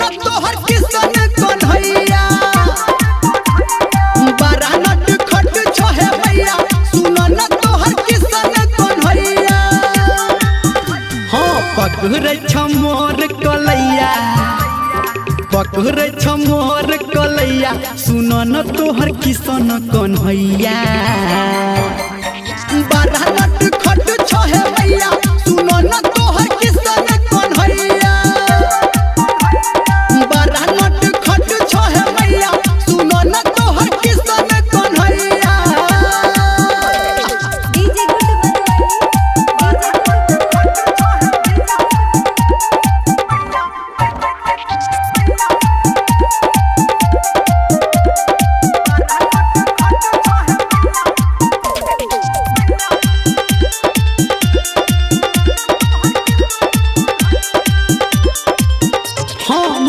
न तोहर किसन कन्हैया बड़ा नट खट छहे भैया सुन न तोहर किसन कन्हैया हाँ पकड़े छ मोर कलैया पकड़े छ मोर कलैया सुन न तोहर किसन कन्हैया बड़ा नट खट छहे भैया सुन न तोहर किसन कन्हैया बड़ा नट खट छहे भैया सुन न तोहर किसन कन्हैया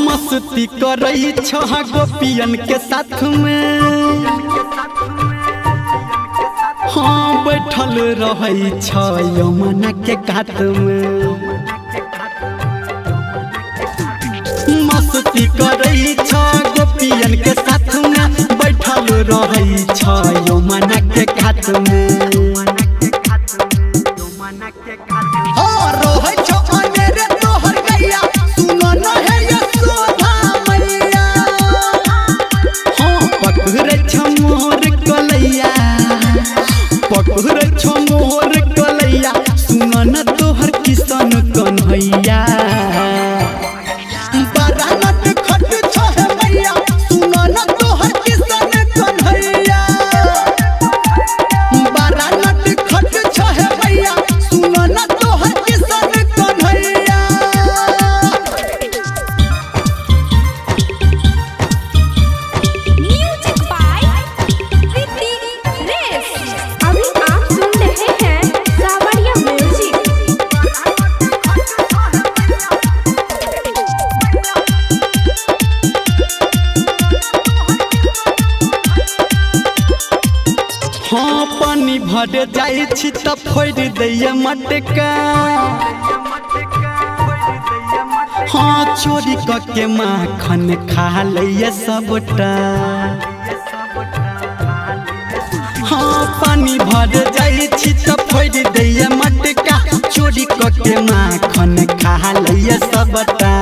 मस्ती करई छ गोपियन के साथ में हाँ बैठल रही छ यमुना के घाट में मस्ती करई छ गोपियन के साथ में बैठल रही छ यमुना के घाट में हाँ रोहै छ अनेरे तोहर गैया सुन न है यशोदा मैया हाँ पकड़े छ मोर कलैया पकड़े छ मोर कलैया सुन न तोहर किसन कन्हैया बड़ा नट खट छहे भैया सुन न तोहर किसन कन्हैया बड़ा नट खट छहे भैया सुन न तोहर किसन कन्हैया म्यूजिक बाय ऋतिक रेस। अभी आप सुन रहे हैं सावरिया म्यूजिक। हाँ पानी भर जाई छी त फोड़ दैया मटका हाँ चोरी के माखन खा लैया सबटा हाँ पानी भर जाई छी त फोड़ दैया मटका चोरी के माखन खा लैया सबटा